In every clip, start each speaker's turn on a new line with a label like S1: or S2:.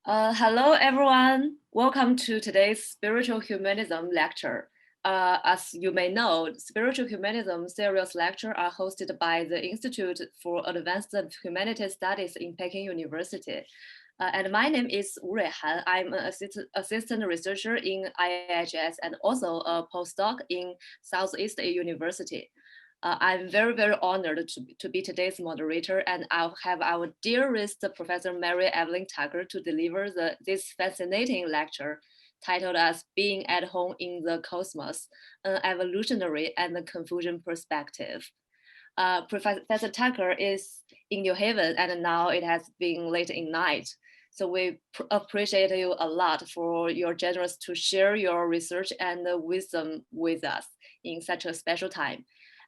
S1: Hello, everyone. Welcome to today's Spiritual Humanism lecture. As you may know, Spiritual Humanism series lectures are hosted by the Institute for Advanced Humanities Studies in Peking University. And my name is Wu Ruihan. I'm an assistant researcher in IIHS and also a postdoc in Southeast University. I'm very honored to be today's moderator, and I'll have our dearest Professor Mary Evelyn Tucker to deliver this fascinating lecture titled as Being at Home in the Cosmos, an Evolutionary and Confucian Perspective. Professor Tucker is in New Haven, and now it has been late in night. So we appreciate you a lot for your generous to share your research and wisdom with us in such a special time.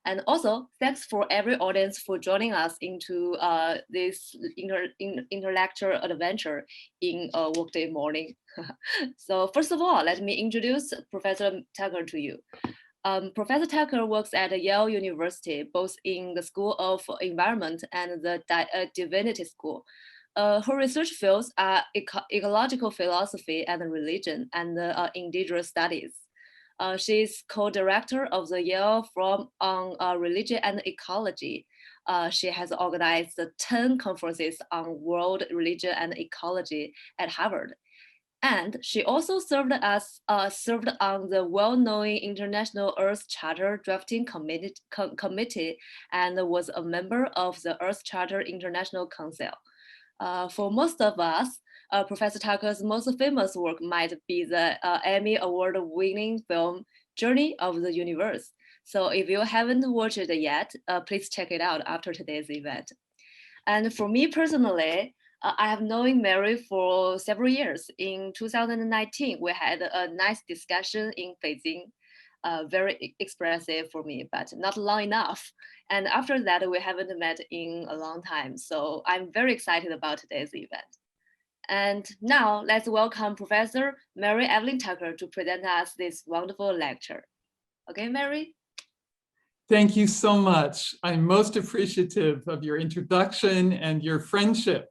S1: And also, thanks for every audience for joining us into this intellectual adventure in a workday morning. So first of all, let me introduce Professor Tucker to you. Professor Tucker works at Yale University, both in the School of Environment and the Divinity School. Her research fields are ecological philosophy and religion and indigenous studies. She is co-director of the Yale Forum on Religion and Ecology. She has organized 10 conferences on world religion and ecology at Harvard. And she also served on the well-known International Earth Charter Drafting Committee and was a member of the Earth Charter International Council. For most of us, Professor Tucker's most famous work might be the Emmy Award-winning film Journey of the Universe. So if you haven't watched it yet, please check it out after today's event. And for me personally, I have known Mary for several years. In 2019, we had a nice discussion in Beijing, very expressive for me, but not long enough. And after that, we haven't met in a long time. So I'm very excited about today's event. And now let's welcome Professor Mary Evelyn Tucker to present us this wonderful lecture. Okay, Mary?
S2: Thank you so much. I'm most appreciative of your introduction and your friendship.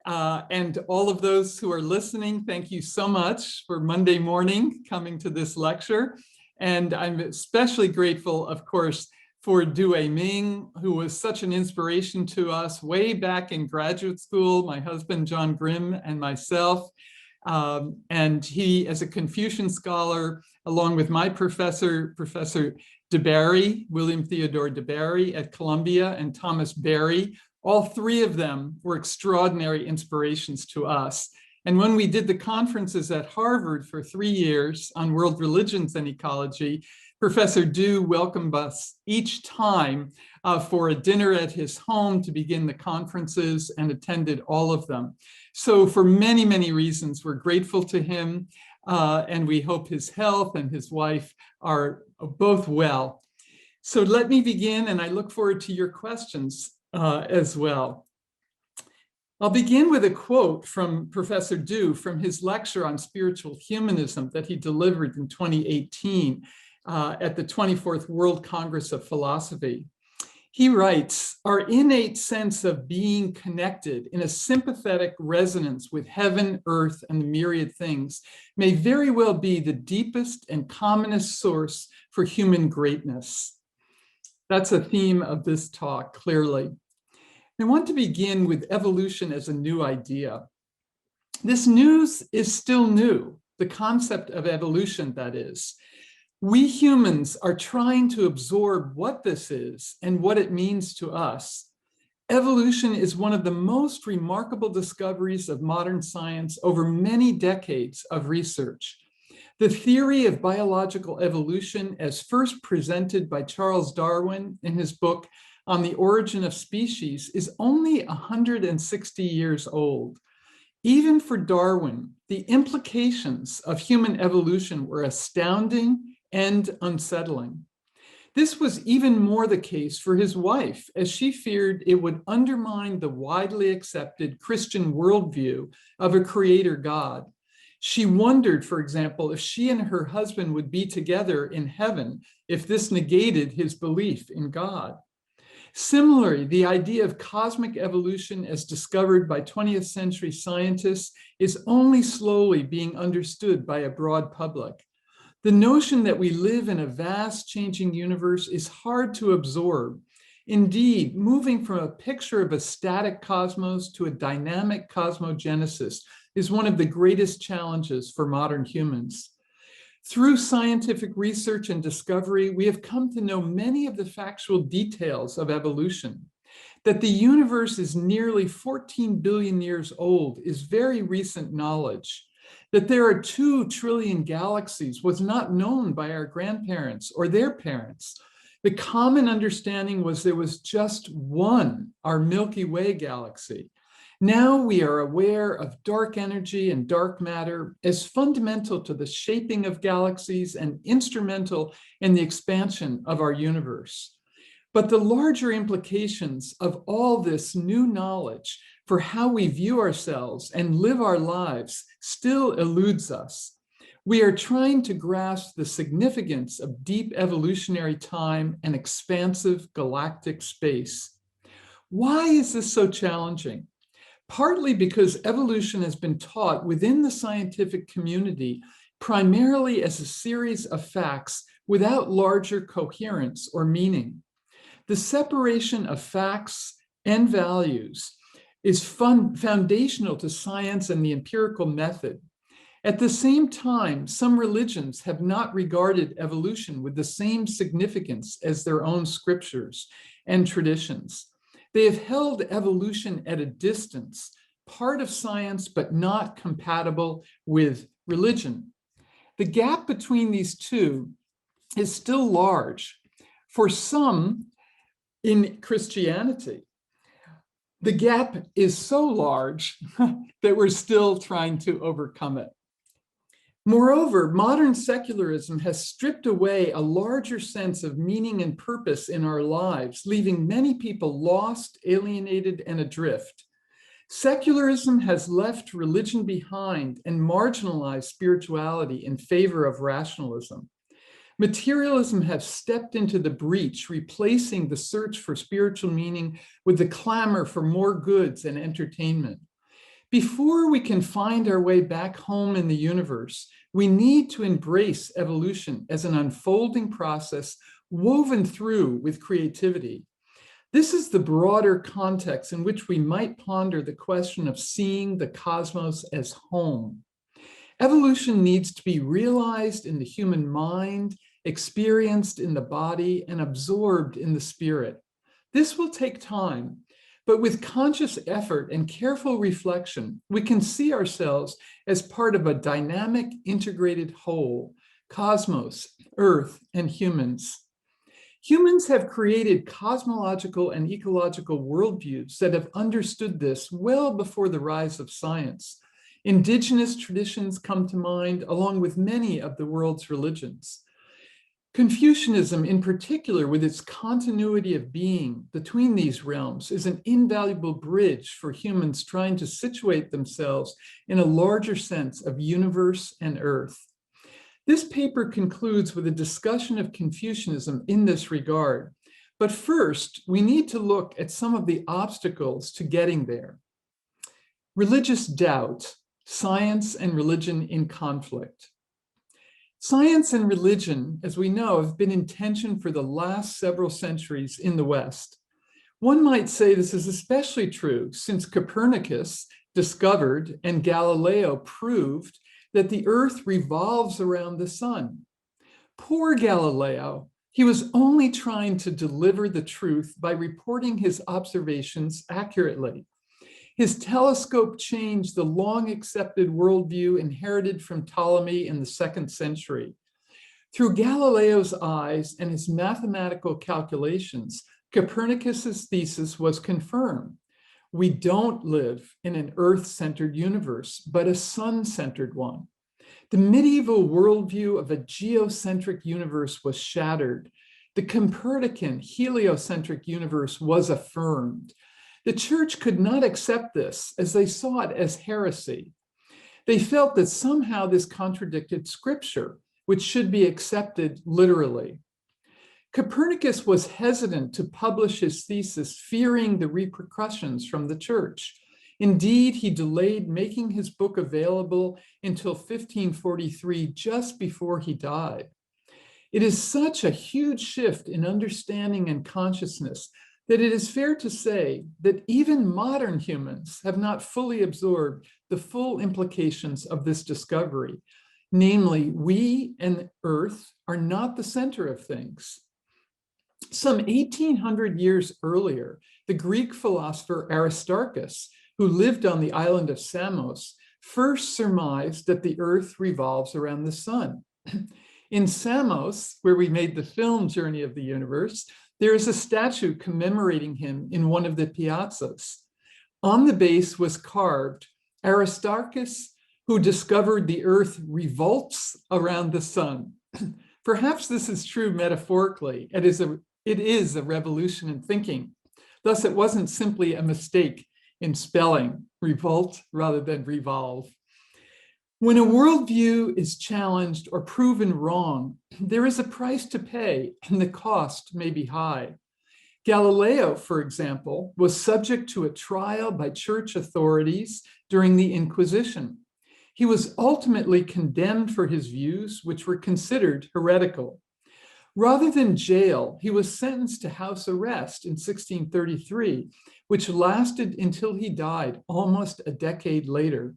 S2: And all of those who are listening, thank you so much for Monday morning coming to this lecture. And I'm especially grateful, of course, for Due Ming, who was such an inspiration to us way back in graduate school, my husband, John Grimm, and myself. And he, as a Confucian scholar, along with my professor, Professor DeBarry, William Theodore DeBarry at Columbia, and Thomas Berry, all three of them were extraordinary inspirations to us. And when we did the conferences at Harvard for 3 years on world religions and ecology, Professor Du welcomed us each time for a dinner at his home to begin the conferences and attended all of them. So for many reasons, we're grateful to him and we hope his health and his wife are both well. So let me begin, and I look forward to your questions as well. I'll begin with a quote from Professor Du from his lecture on spiritual humanism that he delivered in 2018 at the 24th World Congress of Philosophy. He writes, "Our innate sense of being connected in a sympathetic resonance with heaven, earth, and the myriad things may very well be the deepest and commonest source for human greatness." That's a theme of this talk, clearly. I want to begin with evolution as a new idea. This news is still new, the concept of evolution, that is. We humans are trying to absorb what this is and what it means to us. Evolution is one of the most remarkable discoveries of modern science over many decades of research. The theory of biological evolution, as first presented by Charles Darwin in his book On the Origin of Species, is only 160 years old. Even for Darwin, the implications of human evolution were astounding and unsettling. This was even more the case for his wife, as she feared it would undermine the widely accepted Christian worldview of a creator God. She wondered, for example, if she and her husband would be together in heaven if this negated his belief in God. Similarly, the idea of cosmic evolution as discovered by 20th century scientists is only slowly being understood by a broad public. The notion that we live in a vast changing universe is hard to absorb. Indeed, moving from a picture of a static cosmos to a dynamic cosmogenesis is one of the greatest challenges for modern humans. Through scientific research and discovery, we have come to know many of the factual details of evolution. That the universe is nearly 14 billion years old is very recent knowledge. That there are 2 trillion galaxies was not known by our grandparents or their parents. The common understanding was there was just one, our Milky Way galaxy. Now we are aware of dark energy and dark matter as fundamental to the shaping of galaxies and instrumental in the expansion of our universe. But the larger implications of all this new knowledge for how we view ourselves and live our lives still eludes us. We are trying to grasp the significance of deep evolutionary time and expansive galactic space. Why is this so challenging? Partly because evolution has been taught within the scientific community primarily as a series of facts without larger coherence or meaning. The separation of facts and values is foundational to science and the empirical method. At the same time, some religions have not regarded evolution with the same significance as their own scriptures and traditions. They have held evolution at a distance, part of science, but not compatible with religion. The gap between these two is still large. For some in Christianity, the gap is so large that we're still trying to overcome it. Moreover, modern secularism has stripped away a larger sense of meaning and purpose in our lives, leaving many people lost, alienated, and adrift. Secularism has left religion behind and marginalized spirituality in favor of rationalism. Materialism has stepped into the breach, replacing the search for spiritual meaning with the clamor for more goods and entertainment. Before we can find our way back home in the universe, we need to embrace evolution as an unfolding process woven through with creativity. This is the broader context in which we might ponder the question of seeing the cosmos as home. Evolution needs to be realized in the human mind, experienced in the body, and absorbed in the spirit. This will take time. But with conscious effort and careful reflection, we can see ourselves as part of a dynamic, integrated whole, cosmos, Earth, and humans. Humans have created cosmological and ecological worldviews that have understood this well before the rise of science. Indigenous traditions come to mind, along with many of the world's religions. Confucianism, in particular, with its continuity of being between these realms, is an invaluable bridge for humans trying to situate themselves in a larger sense of universe and earth. This paper concludes with a discussion of Confucianism in this regard. But first, we need to look at some of the obstacles to getting there. Religious doubt, science and religion in conflict. Science and religion, as we know, have been in tension for the last several centuries in the West. One might say this is especially true since Copernicus discovered and Galileo proved that the Earth revolves around the sun. Poor Galileo, he was only trying to deliver the truth by reporting his observations accurately. His telescope changed the long accepted worldview inherited from Ptolemy in the 2nd century. Through Galileo's eyes and his mathematical calculations, Copernicus's thesis was confirmed. We don't live in an Earth-centered universe, but a sun-centered one. The medieval worldview of a geocentric universe was shattered. The Copernican heliocentric universe was affirmed. The church could not accept this as they saw it as heresy. They felt that somehow this contradicted scripture, which should be accepted literally. Copernicus was hesitant to publish his thesis, fearing the repercussions from the church. Indeed, he delayed making his book available until 1543, just before he died. It is such a huge shift in understanding and consciousness that it is fair to say that even modern humans have not fully absorbed the full implications of this discovery. Namely, we and Earth are not the center of things. Some 1800 years earlier, the Greek philosopher Aristarchus, who lived on the island of Samos, first surmised that the Earth revolves around the sun. In Samos, where we made the film Journey of the Universe, there is a statue commemorating him in one of the piazzas. On the base was carved, Aristarchus, who discovered the Earth revolts around the sun. Perhaps this is true metaphorically. It is a revolution in thinking. Thus, it wasn't simply a mistake in spelling, revolt rather than revolve. When a worldview is challenged or proven wrong, there is a price to pay, and the cost may be high. Galileo, for example, was subject to a trial by church authorities during the Inquisition. He was ultimately condemned for his views, which were considered heretical. Rather than jail, he was sentenced to house arrest in 1633, which lasted until he died almost a decade later.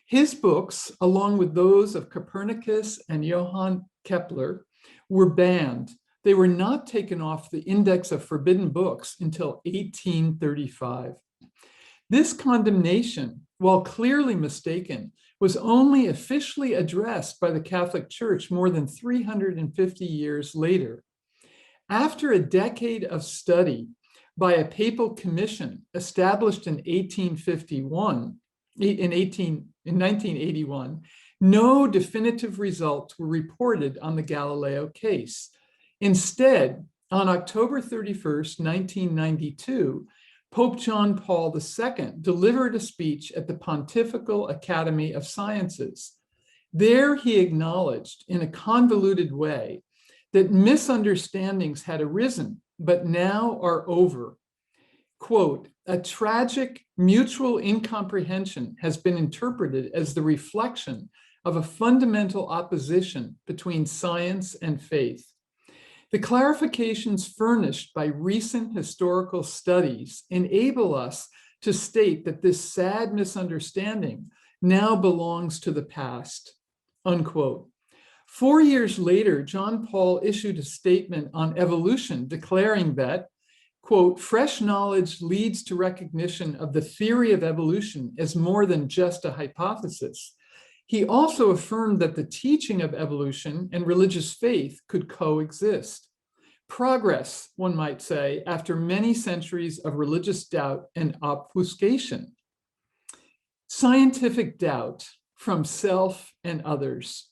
S2: His books, along with those of Copernicus and Johann Kepler, were banned. They were not taken off the Index of Forbidden Books until 1835. This condemnation, while clearly mistaken, was only officially addressed by the Catholic Church more than 350 years later. After a decade of study by a papal commission established in 1981, no definitive results were reported on the Galileo case. Instead, on October 31st, 1992, Pope John Paul II delivered a speech at the Pontifical Academy of Sciences. There he acknowledged in a convoluted way that misunderstandings had arisen, but now are over. Quote, a tragic mutual incomprehension has been interpreted as the reflection of a fundamental opposition between science and faith. The clarifications furnished by recent historical studies enable us to state that this sad misunderstanding now belongs to the past, unquote. 4 years later, John Paul issued a statement on evolution declaring that, quote, fresh knowledge leads to recognition of the theory of evolution as more than just a hypothesis. He also affirmed that the teaching of evolution and religious faith could coexist. Progress, one might say, after many centuries of religious doubt and obfuscation. Scientific doubt from self and others.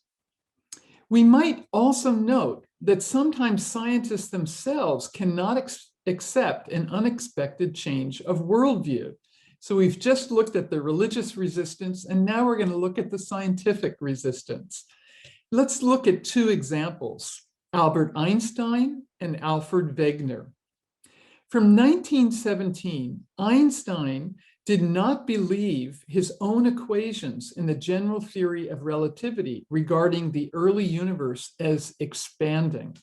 S2: We might also note that sometimes scientists themselves cannot accept an unexpected change of worldview. So we've just looked at the religious resistance, and now we're going to look at the scientific resistance. Let's look at two examples, Albert Einstein and Alfred Wegener. From 1917, Einstein did not believe his own equations in the general theory of relativity regarding the early universe as expanding.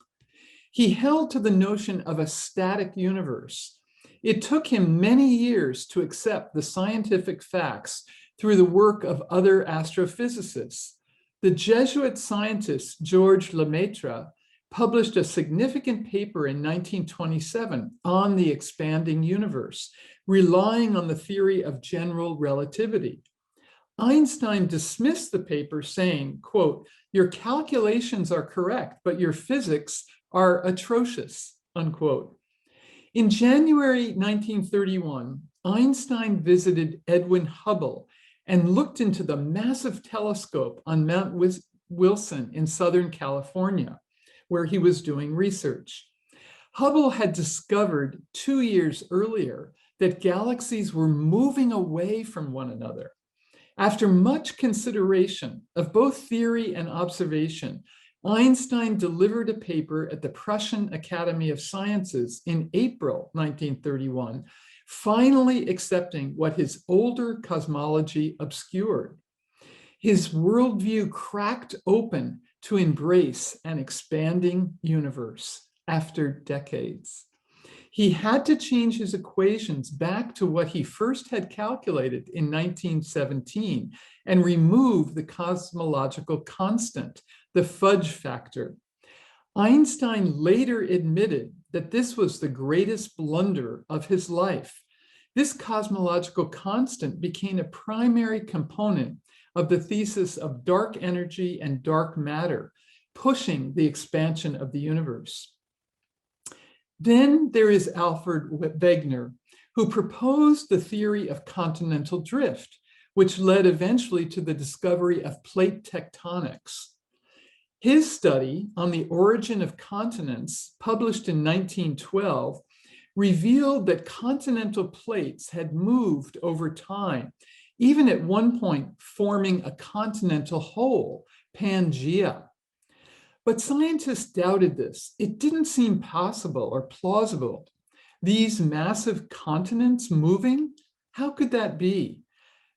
S2: He held to the notion of a static universe. It took him many years to accept the scientific facts through the work of other astrophysicists. The Jesuit scientist Georges Lemaitre published a significant paper in 1927 on the expanding universe, relying on the theory of general relativity. Einstein dismissed the paper saying, quote, your calculations are correct, but your physics are atrocious, unquote. In January 1931, Einstein visited Edwin Hubble and looked into the massive telescope on Mount Wilson in Southern California, where he was doing research. Hubble had discovered 2 years earlier that galaxies were moving away from one another. After much consideration of both theory and observation, Einstein delivered a paper at the Prussian Academy of Sciences in April 1931, finally accepting what his older cosmology obscured. His worldview cracked open to embrace an expanding universe after decades. He had to change his equations back to what he first had calculated in 1917 and remove the cosmological constant, the fudge factor. Einstein later admitted that this was the greatest blunder of his life. This cosmological constant became a primary component of the thesis of dark energy and dark matter, pushing the expansion of the universe. Then there is Alfred Wegener, who proposed the theory of continental drift, which led eventually to the discovery of plate tectonics. His study on the origin of continents, published in 1912, revealed that continental plates had moved over time, even at one point forming a continental whole, Pangaea. But scientists doubted this. It didn't seem possible or plausible. These massive continents moving, how could that be?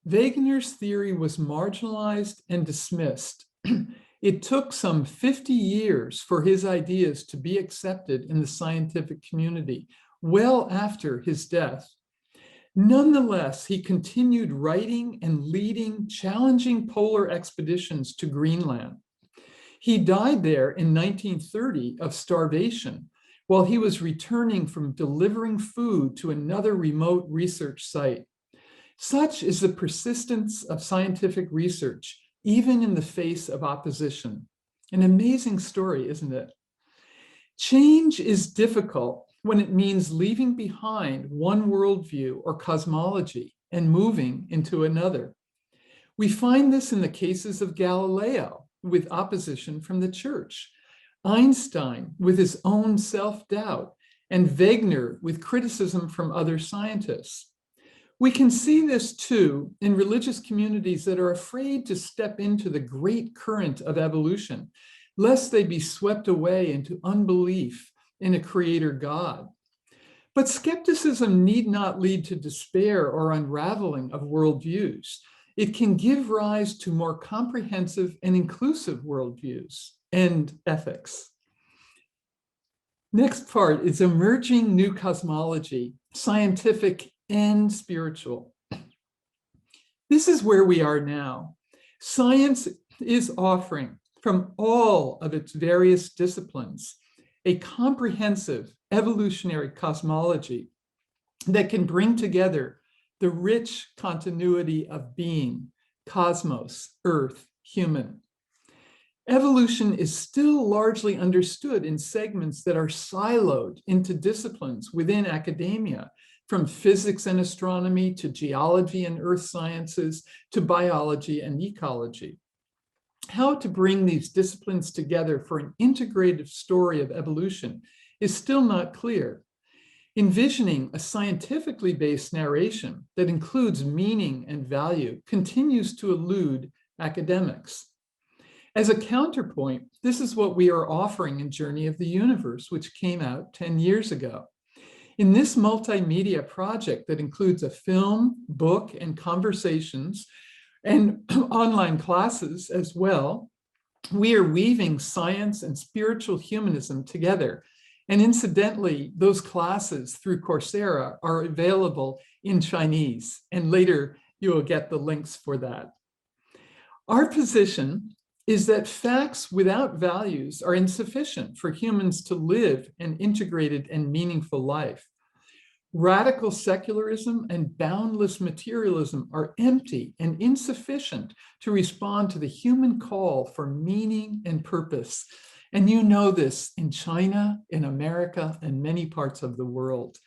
S2: Wegener's theory was marginalized and dismissed. It took some 50 years for his ideas to be accepted in the scientific community, well after his death. Nonetheless, he continued writing and leading challenging polar expeditions to Greenland. He died there in 1930 of starvation while he was returning from delivering food to another remote research site. Such is the persistence of scientific research, even in the face of opposition. An amazing story, isn't it? Change is difficult when it means leaving behind one worldview or cosmology and moving into another. We find this in the cases of Galileo, with opposition from the church, Einstein with his own self-doubt, and Wegener with criticism from other scientists. We can see this too in religious communities that are afraid to step into the great current of evolution, lest they be swept away into unbelief in a creator God. But skepticism need not lead to despair or unraveling of worldviews. It can give rise to more comprehensive and inclusive worldviews and ethics. Next part is emerging new cosmology, scientific and spiritual. This is where we are now. Science is offering, from all of its various disciplines, a comprehensive evolutionary cosmology that can bring together the rich continuity of being, cosmos, earth, human. Evolution is still largely understood in segments that are siloed into disciplines within academia, from physics and astronomy to geology and earth sciences to biology and ecology. How to bring these disciplines together for an integrative story of evolution is still not clear. Envisioning a scientifically based narration that includes meaning and value continues to elude academics. As a counterpoint, this is what we are offering in Journey of the Universe, which came out 10 years ago. In this multimedia project that includes a film, book, and conversations, and online classes as well, we are weaving science and spiritual humanism together. And incidentally, those classes through Coursera are available in Chinese, and later you will get the links for that. Our position is that facts without values are insufficient for humans to live an integrated and meaningful life. Radical secularism and boundless materialism are empty and insufficient to respond to the human call for meaning and purpose. And you know this in China, in America, and many parts of the world.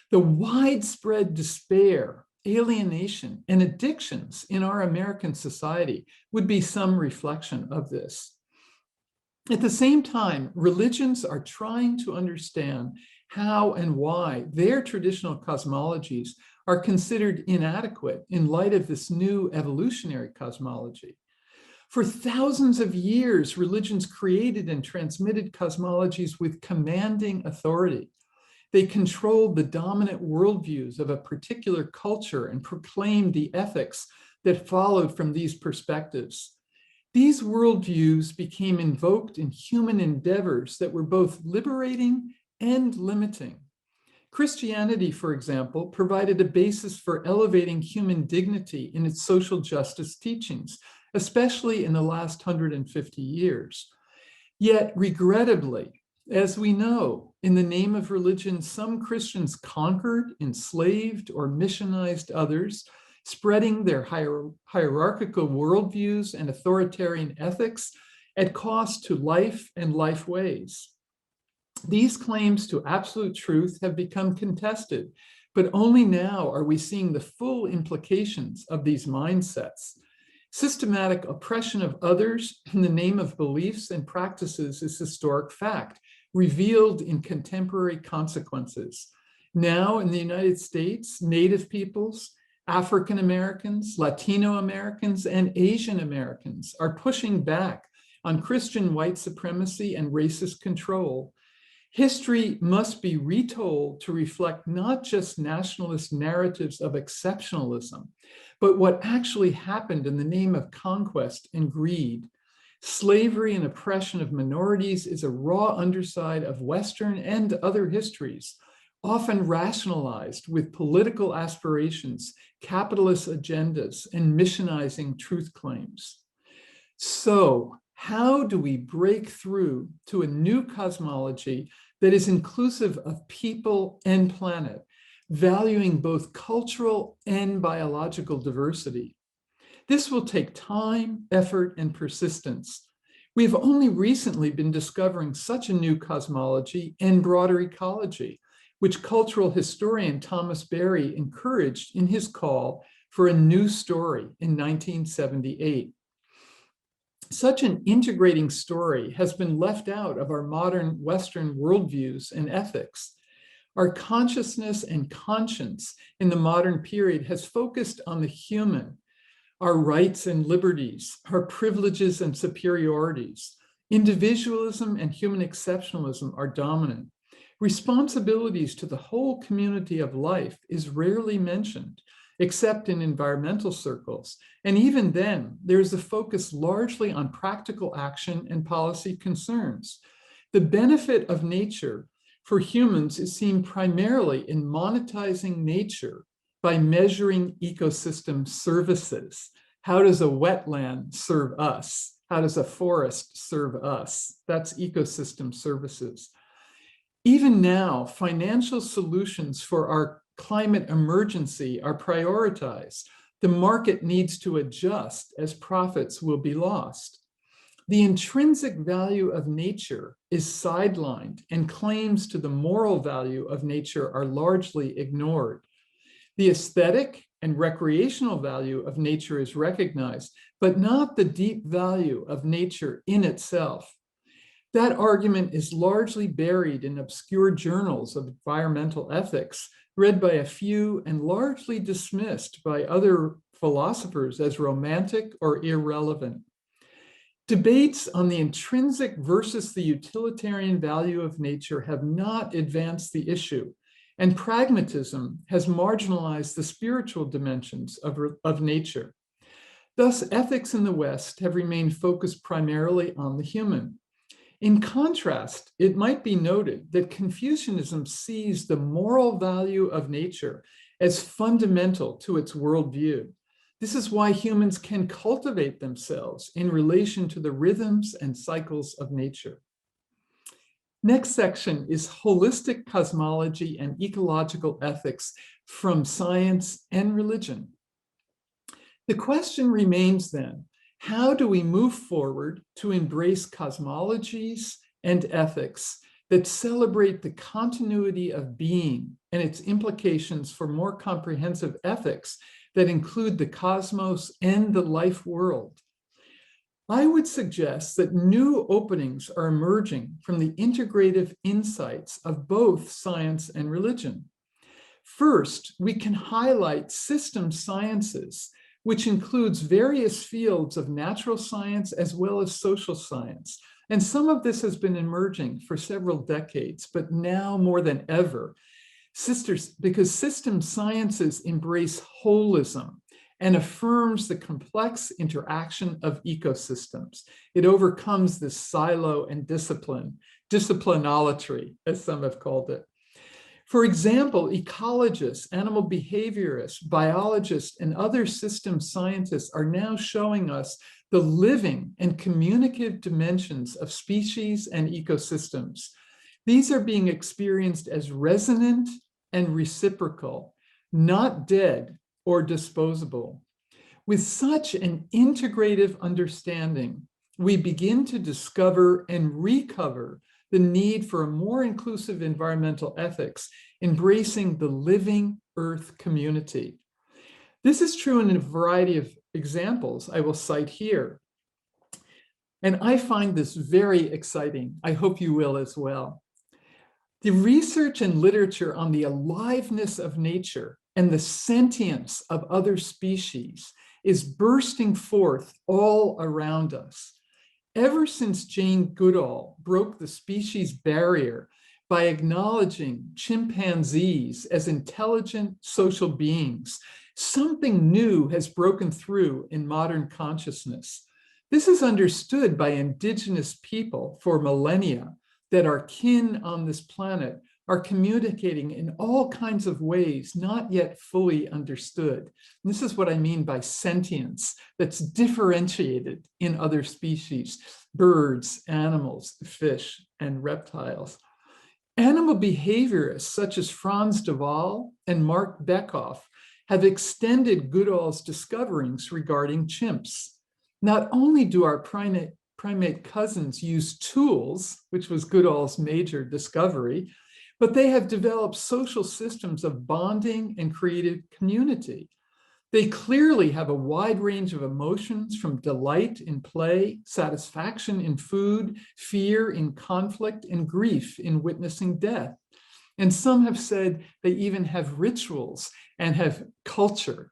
S2: The widespread despair, alienation, and addictions in our American society would be some reflection of this. At the same time, religions are trying to understand how and why their traditional cosmologies are considered inadequate in light of this new evolutionary cosmology. For thousands of years, religions created and transmitted cosmologies with commanding authority. They controlled the dominant worldviews of a particular culture and proclaimed the ethics that followed from these perspectives. These worldviews became invoked in human endeavors that were both liberating and limiting. Christianity, for example, provided a basis for elevating human dignity in its social justice teachings, especially in the last 150 years. Yet, regrettably, as we know, in the name of religion, some Christians conquered, enslaved, or missionized others, spreading their hierarchical worldviews and authoritarian ethics at cost to life and life ways. These claims to absolute truth have become contested, but only now are we seeing the full implications of these mindsets. Systematic oppression of others in the name of beliefs and practices is historic fact, revealed in contemporary consequences. Now in the United States, Native peoples, African Americans, Latino Americans, and Asian Americans are pushing back on Christian white supremacy and racist control. History must be retold to reflect not just nationalist narratives of exceptionalism, but what actually happened in the name of conquest and greed. Slavery and oppression of minorities is a raw underside of Western and other histories, often rationalized with political aspirations, capitalist agendas, and missionizing truth claims. So, how do we break through to a new cosmology that is inclusive of people and planet, valuing both cultural and biological diversity? This will take time, effort, and persistence. We've only recently been discovering such a new cosmology and broader ecology, which cultural historian Thomas Berry encouraged in his call for a new story in 1978. Such an integrating story has been left out of our modern Western worldviews and ethics. Our consciousness and conscience in the modern period has focused on the human, our rights and liberties, our privileges and superiorities. Individualism and human exceptionalism are dominant. Responsibilities to the whole community of life is rarely mentioned, except in environmental circles. And even then, there is a focus largely on practical action and policy concerns. The benefit of nature for humans is seen primarily in monetizing nature by measuring ecosystem services. How does a wetland serve us? How does a forest serve us? That's ecosystem services. Even now, financial solutions for our climate emergency are prioritized. The market needs to adjust as profits will be lost. The intrinsic value of nature is sidelined and claims to the moral value of nature are largely ignored. The aesthetic and recreational value of nature is recognized, but not the deep value of nature in itself. That argument is largely buried in obscure journals of environmental ethics, read by a few and largely dismissed by other philosophers as romantic or irrelevant. Debates on the intrinsic versus the utilitarian value of nature have not advanced the issue, and pragmatism has marginalized the spiritual dimensions of nature. Thus, ethics in the West have remained focused primarily on the human. In contrast, it might be noted that Confucianism sees the moral value of nature as fundamental to its worldview. This is why humans can cultivate themselves in relation to the rhythms and cycles of nature. Next section is holistic cosmology and ecological ethics from science and religion. The question remains then, how do we move forward to embrace cosmologies and ethics that celebrate the continuity of being and its implications for more comprehensive ethics that include the cosmos and the life world? I would suggest that new openings are emerging from the integrative insights of both science and religion. First, we can highlight system sciences which includes various fields of natural science as well as social science. And some of this has been emerging for several decades, but now more than ever, because system sciences embrace holism and affirms the complex interaction of ecosystems. It overcomes this silo and disciplinolatry, as some have called it. For example, ecologists, animal behaviorists, biologists, and other system scientists are now showing us the living and communicative dimensions of species and ecosystems. These are being experienced as resonant and reciprocal, not dead or disposable. With such an integrative understanding, we begin to discover and recover the need for a more inclusive environmental ethics, embracing the living Earth community. This is true in a variety of examples I will cite here. And I find this very exciting. I hope you will as well. The research and literature on the aliveness of nature and the sentience of other species is bursting forth all around us. Ever since Jane Goodall broke the species barrier by acknowledging chimpanzees as intelligent social beings, something new has broken through in modern consciousness. This is understood by indigenous people for millennia, that our kin on this planet are communicating in all kinds of ways not yet fully understood. And this is what I mean by sentience that's differentiated in other species, birds, animals, fish, and reptiles. Animal behaviorists such as Franz de Waal and Mark Beckhoff have extended Goodall's discoveries regarding chimps. Not only do our primate cousins use tools, which was Goodall's major discovery, but they have developed social systems of bonding and created community. They clearly have a wide range of emotions, from delight in play, satisfaction in food, fear in conflict, and grief in witnessing death. And some have said they even have rituals and have culture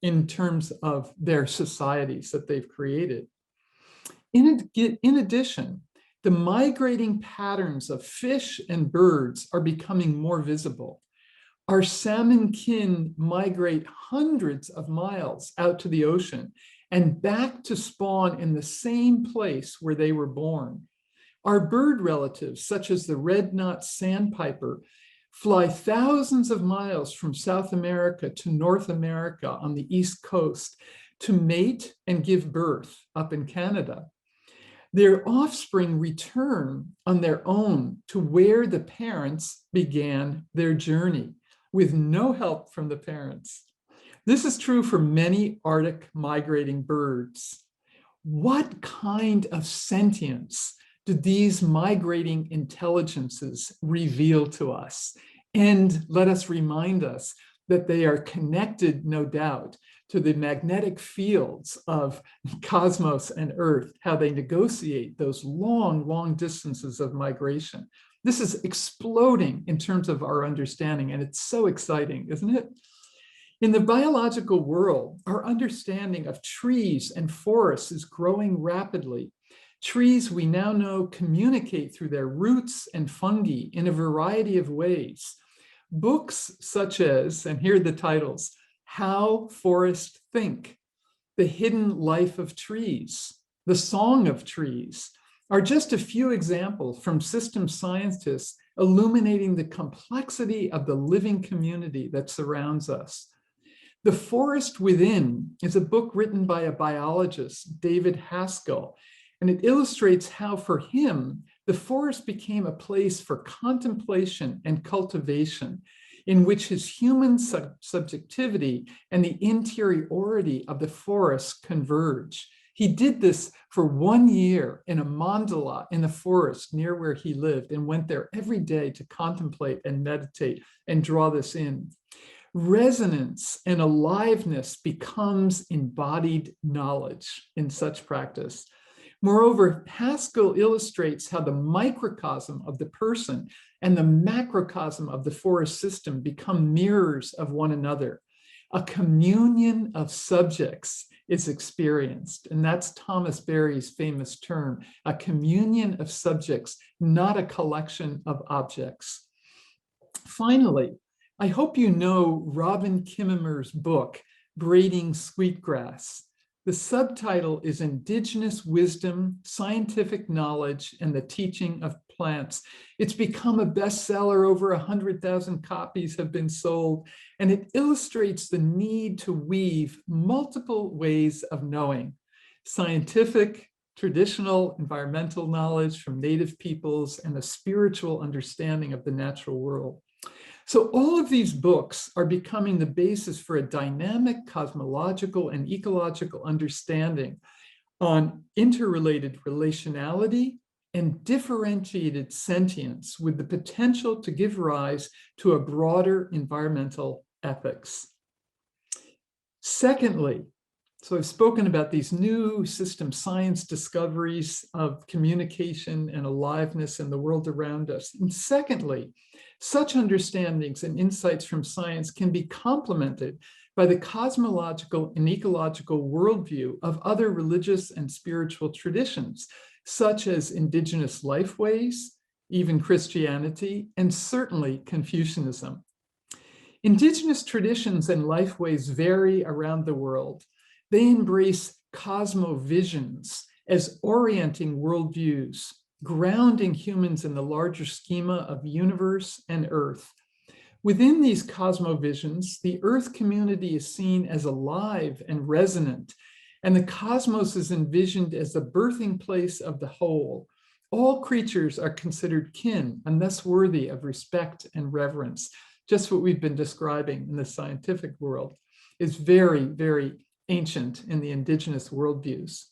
S2: in terms of their societies that they've created. In addition, the migrating patterns of fish and birds are becoming more visible. Our salmon kin migrate hundreds of miles out to the ocean and back to spawn in the same place where they were born. Our bird relatives, such as the red-knot sandpiper, fly thousands of miles from South America to North America on the East Coast to mate and give birth up in Canada. Their offspring return on their own to where the parents began their journey, with no help from the parents. This is true for many Arctic migrating birds. What kind of sentience do these migrating intelligences reveal to us? And let us remind us that they are connected, no doubt, to the magnetic fields of cosmos and Earth, how they negotiate those long, long distances of migration. This is exploding in terms of our understanding, and it's so exciting, isn't it? In the biological world, our understanding of trees and forests is growing rapidly. Trees, we now know, communicate through their roots and fungi in a variety of ways. Books such as, and here are the titles, How Forests Think, The Hidden Life of Trees, The Song of Trees, are just a few examples from system scientists illuminating the complexity of the living community that surrounds us. The Forest Within is a book written by a biologist, David Haskell, and it illustrates how, for him, the forest became a place for contemplation and cultivation, in which his human subjectivity and the interiority of the forest converge. He did this for 1 year in a mandala in the forest near where he lived, and went there every day to contemplate and meditate and draw this in. Resonance and aliveness becomes embodied knowledge in such practice. Moreover, Haskell illustrates how the microcosm of the person and the macrocosm of the forest system become mirrors of one another. a communion of subjects is experienced. And that's Thomas Berry's famous term, a communion of subjects, not a collection of objects. Finally, I hope you know Robin Kimmerer's book, Braiding Sweetgrass. The subtitle is Indigenous Wisdom, Scientific Knowledge, and the Teaching of Plants. It's become a bestseller. Over 100,000 copies have been sold, and it illustrates the need to weave multiple ways of knowing: scientific, traditional, environmental knowledge from native peoples, and a spiritual understanding of the natural world. So all of these books are becoming the basis for a dynamic cosmological and ecological understanding on interrelated relationality and differentiated sentience, with the potential to give rise to a broader environmental ethics. Secondly, so I've spoken about these new system science discoveries of communication and aliveness in the world around us. And secondly, such understandings and insights from science can be complemented by the cosmological and ecological worldview of other religious and spiritual traditions, such as indigenous lifeways, even Christianity, and certainly Confucianism. Indigenous traditions and lifeways vary around the world. They embrace cosmovisions as orienting worldviews, grounding humans in the larger schema of universe and earth. Within these cosmovisions, the earth community is seen as alive and resonant, and the cosmos is envisioned as the birthing place of the whole. All creatures are considered kin and thus worthy of respect and reverence. Just what we've been describing in the scientific world is very, very ancient in the indigenous worldviews.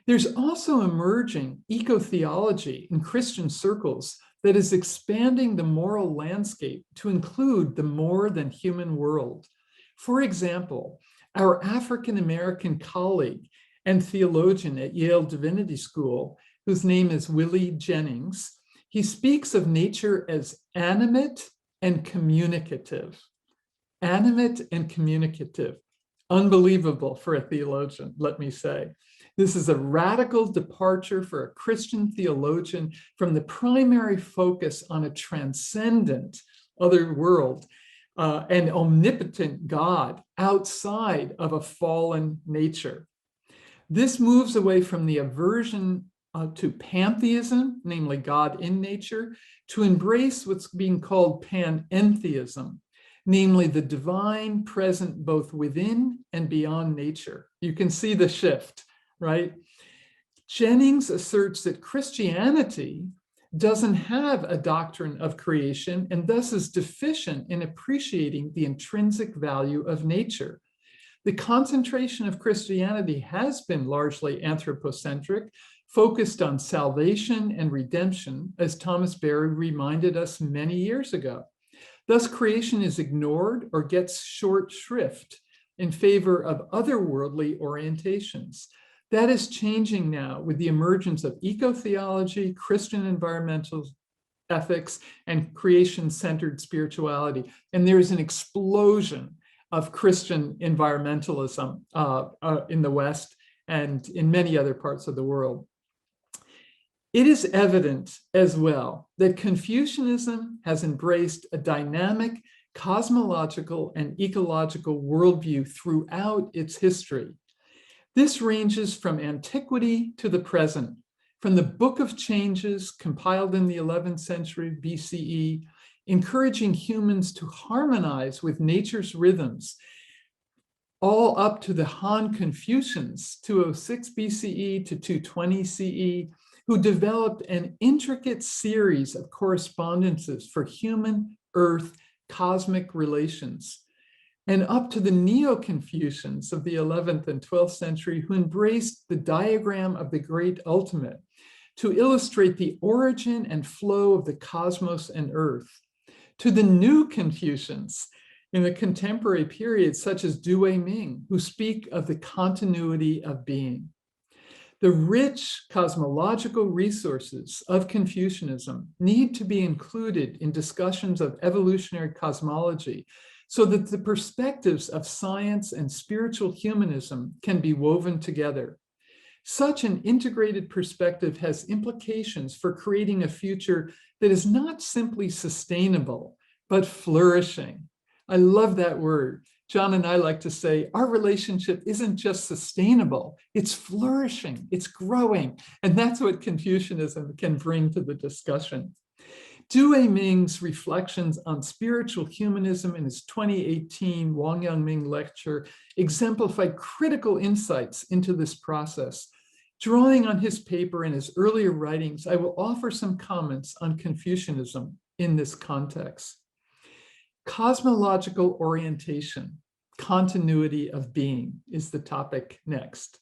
S2: There's also emerging eco-theology in Christian circles that is expanding the moral landscape to include the more than human world. For example, our African-American colleague and theologian at Yale Divinity School, whose name is Willie Jennings, he speaks of nature as animate and communicative. Animate and communicative. Unbelievable for a theologian, let me say. This is a radical departure for a Christian theologian from the primary focus on a transcendent other world, an omnipotent God outside of a fallen nature. This moves away from the aversion to pantheism, namely God in nature, to embrace what's being called panentheism, namely the divine present both within and beyond nature. You can see the shift, right? Jennings asserts that Christianity doesn't have a doctrine of creation and thus is deficient in appreciating the intrinsic value of nature. The concentration of Christianity has been largely anthropocentric, focused on salvation and redemption, as Thomas Berry reminded us many years ago. Thus, creation is ignored or gets short shrift in favor of otherworldly orientations. That is changing now with the emergence of eco-theology, Christian environmental ethics, and creation-centered spirituality. And there is an explosion of Christian environmentalism in the West and in many other parts of the world. It is evident as well that Confucianism has embraced a dynamic cosmological and ecological worldview throughout its history. This ranges from antiquity to the present, from the Book of Changes compiled in the 11th century BCE, encouraging humans to harmonize with nature's rhythms, all up to the Han Confucians, 206 BCE to 220 CE, who developed an intricate series of correspondences for human, earth, cosmic relations, and up to the Neo-Confucians of the 11th and 12th century, who embraced the diagram of the great ultimate to illustrate the origin and flow of the cosmos and earth, to the New Confucians in the contemporary period, such as Du Ming, who speak of the continuity of being. The rich cosmological resources of Confucianism need to be included in discussions of evolutionary cosmology so that the perspectives of science and spiritual humanism can be woven together. Such an integrated perspective has implications for creating a future that is not simply sustainable, but flourishing. I love that word. John and I like to say our relationship isn't just sustainable, it's flourishing, it's growing. And that's what Confucianism can bring to the discussion. Du Ming's reflections on spiritual humanism in his 2018 Wang Yangming lecture exemplify critical insights into this process. Drawing on his paper and his earlier writings, I will offer some comments on Confucianism in this context. Cosmological orientation, continuity of being is the topic next.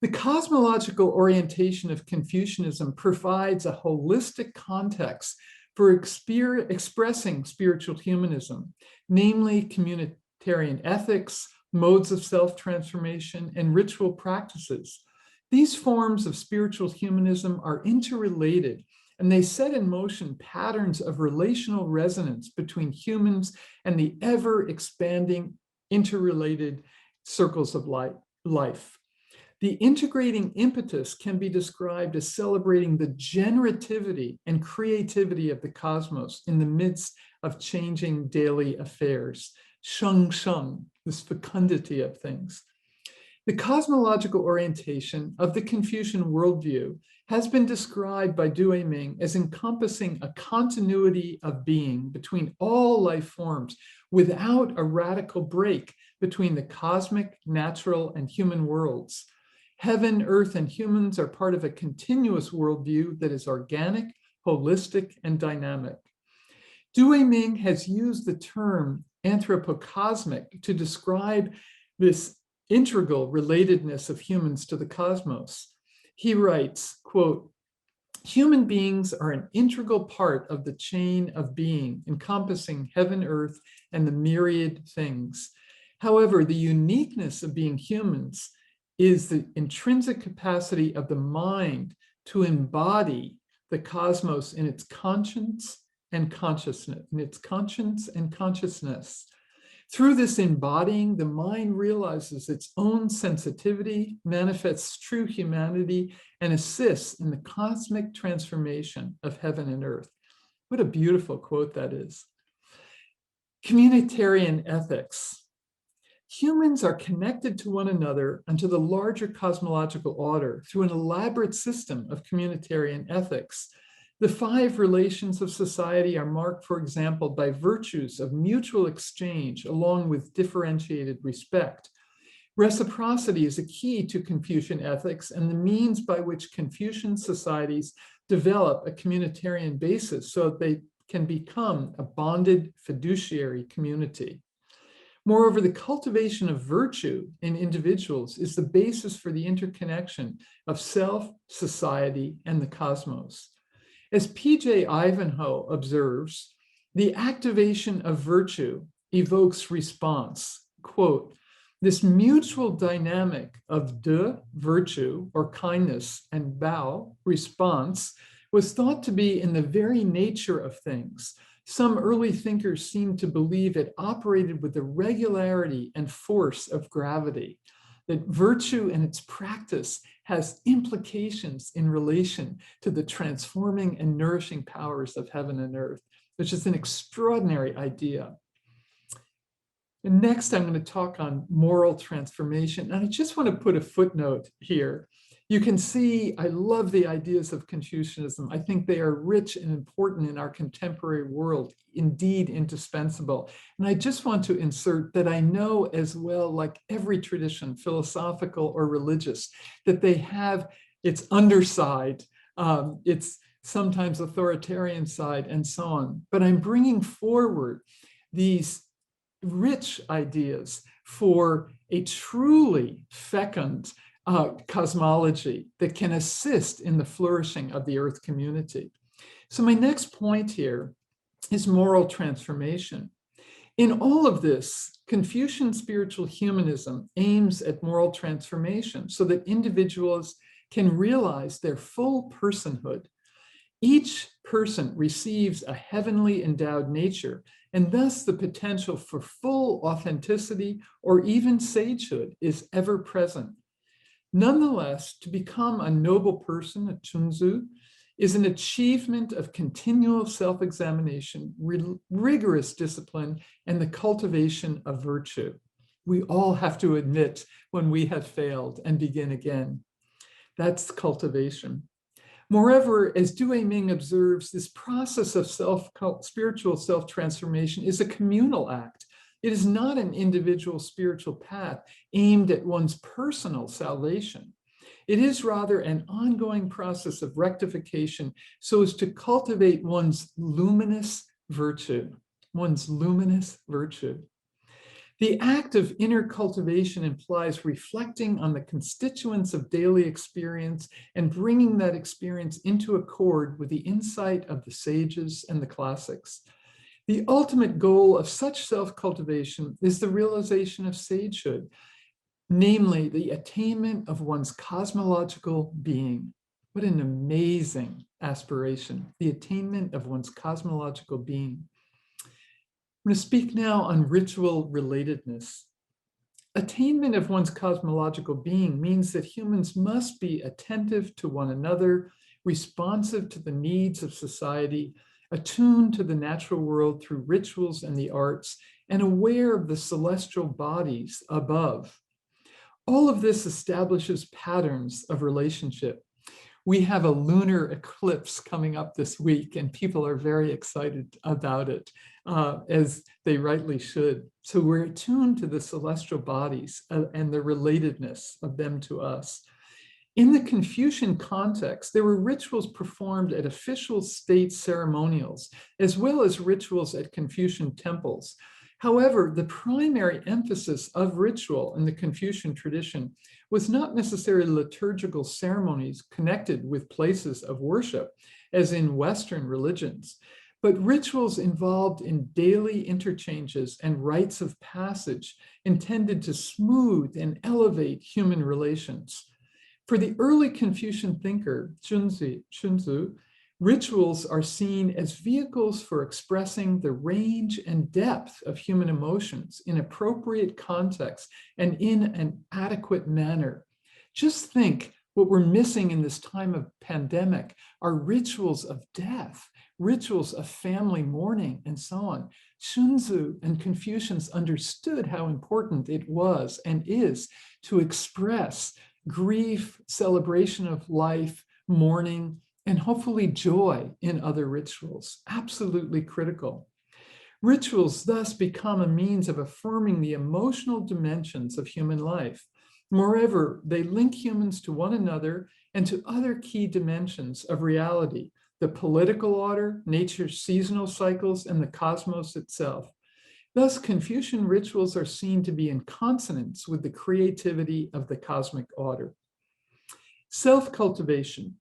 S2: The cosmological orientation of Confucianism provides a holistic context for expressing spiritual humanism, namely communitarian ethics, modes of self-transformation, and ritual practices. These forms of spiritual humanism are interrelated, and they set in motion patterns of relational resonance between humans and the ever-expanding interrelated circles of life. The integrating impetus can be described as celebrating the generativity and creativity of the cosmos in the midst of changing daily affairs. Sheng Sheng, this fecundity of things. The cosmological orientation of the Confucian worldview has been described by Du Ming as encompassing a continuity of being between all life forms without a radical break between the cosmic, natural, and human worlds. Heaven, earth, and humans are part of a continuous worldview that is organic, holistic, and dynamic. Du Ming has used the term anthropocosmic to describe this integral relatedness of humans to the cosmos. He writes, quote, "Human beings are an integral part of the chain of being, encompassing heaven, earth, and the myriad things. However, the uniqueness of being humans is the intrinsic capacity of the mind to embody the cosmos in its conscience and consciousness, Through this embodying, the mind realizes its own sensitivity, manifests true humanity, and assists in the cosmic transformation of heaven and earth." What a beautiful quote that is. Communitarian ethics. Humans are connected to one another and to the larger cosmological order through an elaborate system of communitarian ethics. The 5 relations of society are marked, for example, by virtues of mutual exchange along with differentiated respect. Reciprocity is a key to Confucian ethics and the means by which Confucian societies develop a communitarian basis so that they can become a bonded fiduciary community. Moreover, the cultivation of virtue in individuals is the basis for the interconnection of self, society, and the cosmos. As P.J. Ivanhoe observes, the activation of virtue evokes response. Quote, "This mutual dynamic of de, virtue, or kindness, and bao, response, was thought to be in the very nature of things. Some early thinkers seemed to believe it operated with the regularity and force of gravity, that virtue and its practice has implications in relation to the transforming and nourishing powers of heaven and earth," which is an extraordinary idea. And next, I'm going to talk on moral transformation. And I just want to put a footnote here. You can see I love the ideas of Confucianism. I think they are rich and important in our contemporary world, indeed indispensable. And I just want to insert that I know as well, like every tradition, philosophical or religious, that they have its underside, its sometimes authoritarian side, and so on. But I'm bringing forward these rich ideas for a truly fecund cosmology that can assist in the flourishing of the Earth community. So my next point here is moral transformation. In all of this, Confucian spiritual humanism aims at moral transformation so that individuals can realize their full personhood. Each person receives a heavenly endowed nature and thus the potential for full authenticity or even sagehood is ever present. Nonetheless, to become a noble person, a chunzu, is an achievement of continual self-examination, rigorous discipline, and the cultivation of virtue. We all have to admit when we have failed and begin again. That's cultivation. Moreover, as Due Ming observes, this process of spiritual self-transformation is a communal act. It is not an individual spiritual path aimed at one's personal salvation. It is rather an ongoing process of rectification so as to cultivate one's luminous virtue, The act of inner cultivation implies reflecting on the constituents of daily experience and bringing that experience into accord with the insight of the sages and the classics. The ultimate goal of such self-cultivation is the realization of sagehood, namely the attainment of one's cosmological being. What an amazing aspiration, the attainment of one's cosmological being. I'm going to speak now on ritual relatedness. Attainment of one's cosmological being means that humans must be attentive to one another, responsive to the needs of society, attuned to the natural world through rituals and the arts, and aware of the celestial bodies above. All of this establishes patterns of relationship. We have a lunar eclipse coming up this week, and people are very excited about it, as they rightly should. So we're attuned to the celestial bodies and the relatedness of them to us. In the Confucian context, there were rituals performed at official state ceremonials, as well as rituals at Confucian temples. However, the primary emphasis of ritual in the Confucian tradition was not necessarily liturgical ceremonies connected with places of worship, as in Western religions, but rituals involved in daily interchanges and rites of passage intended to smooth and elevate human relations. For the early Confucian thinker, Chunzi, rituals are seen as vehicles for expressing the range and depth of human emotions in appropriate context and in an adequate manner. Just think what we're missing in this time of pandemic are rituals of death, rituals of family mourning, and so on. Chunzi and Confucians understood how important it was and is to express grief, celebration of life, mourning, and hopefully joy in other rituals. Absolutely critical. Rituals thus become a means of affirming the emotional dimensions of human life. Moreover, they link humans to one another and to other key dimensions of reality, the political order, nature's seasonal cycles, and the cosmos itself. Thus, Confucian rituals are seen to be in consonance with the creativity of the cosmic order. Self-cultivation.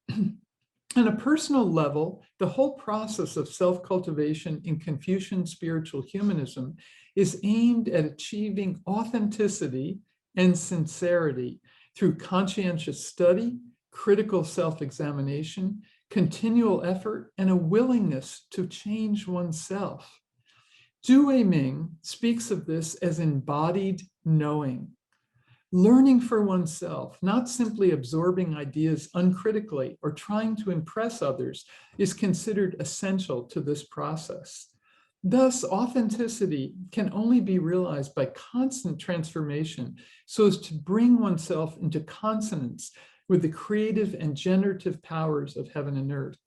S2: On a personal level, the whole process of self-cultivation in Confucian spiritual humanism is aimed at achieving authenticity and sincerity through conscientious study, critical self-examination, continual effort, and a willingness to change oneself. Due Ming speaks of this as embodied knowing. Learning for oneself, not simply absorbing ideas uncritically or trying to impress others, is considered essential to this process. Thus, authenticity can only be realized by constant transformation so as to bring oneself into consonance with the creative and generative powers of heaven and earth.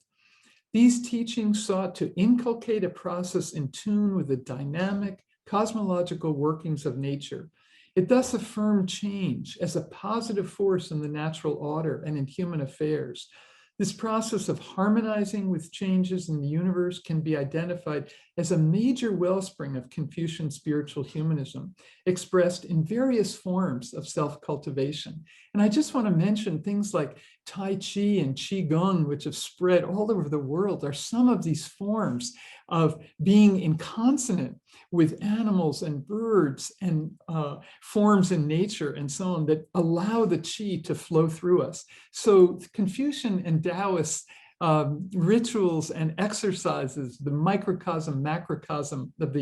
S2: These teachings sought to inculcate a process in tune with the dynamic cosmological workings of nature. It thus affirmed change as a positive force in the natural order and in human affairs. This process of harmonizing with changes in the universe can be identified as a major wellspring of Confucian spiritual humanism, expressed in various forms of self-cultivation. And I just want to mention things like Tai Chi and Qigong, which have spread all over the world, are some of these forms of being in consonant with animals and birds and forms in nature and so on that allow the qi to flow through us. So Confucian and Taoist rituals and exercises, the microcosm, macrocosm of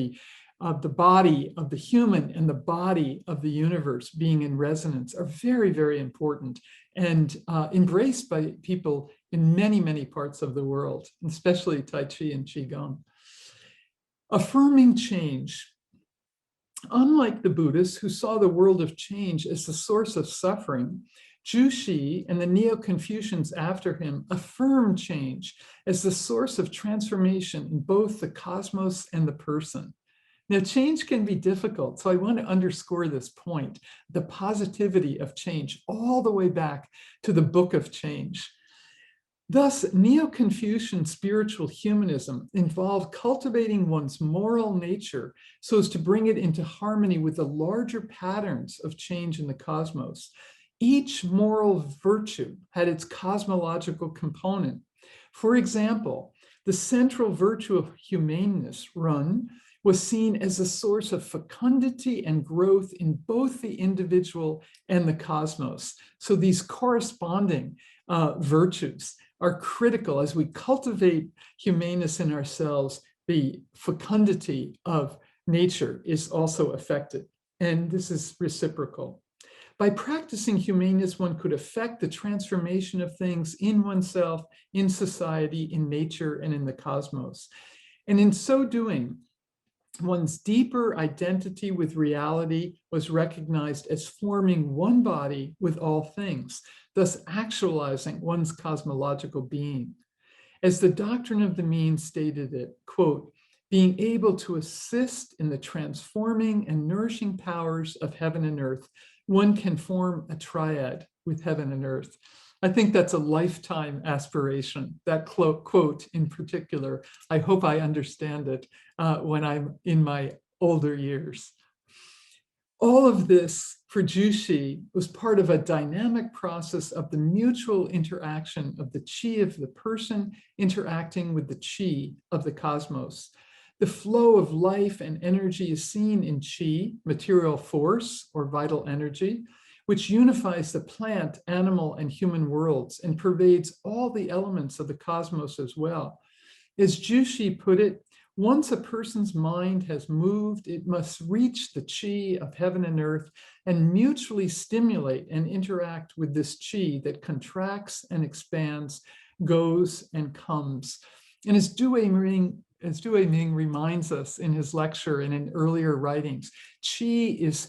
S2: the body of the human and the body of the universe being in resonance are very, very important and embraced by people in many, many parts of the world, especially Tai Chi and Qigong. Affirming change. Unlike the Buddhists who saw the world of change as the source of suffering, Jushi and the Neo-Confucians after him affirmed change as the source of transformation in both the cosmos and the person. Now, change can be difficult, so I want to underscore this point, the positivity of change, all the way back to the Book of Change. Thus, Neo-Confucian spiritual humanism involved cultivating one's moral nature so as to bring it into harmony with the larger patterns of change in the cosmos. Each moral virtue had its cosmological component. For example, the central virtue of humaneness, Run, was seen as a source of fecundity and growth in both the individual and the cosmos. So these corresponding virtues are critical as we cultivate humaneness in ourselves. The fecundity of nature is also affected, and this is reciprocal. By practicing humaneness, one could affect the transformation of things in oneself, in society, in nature, and in the cosmos. And in so doing, one's deeper identity with reality was recognized as forming one body with all things, thus actualizing one's cosmological being. As the doctrine of the means stated it, quote, being able to assist in the transforming and nourishing powers of heaven and earth, one can form a triad with heaven and earth. I think that's a lifetime aspiration, that quote in particular. I hope I understand it when I'm in my older years. All of this for Jushi was part of a dynamic process of the mutual interaction of the qi of the person interacting with the qi of the cosmos. The flow of life and energy is seen in qi, material force or vital energy, which unifies the plant, animal, and human worlds and pervades all the elements of the cosmos as well. As Jushi put it, once a person's mind has moved, it must reach the qi of heaven and earth and mutually stimulate and interact with this qi that contracts and expands, goes and comes. And as Due Ming reminds us in his lecture and in earlier writings, qi is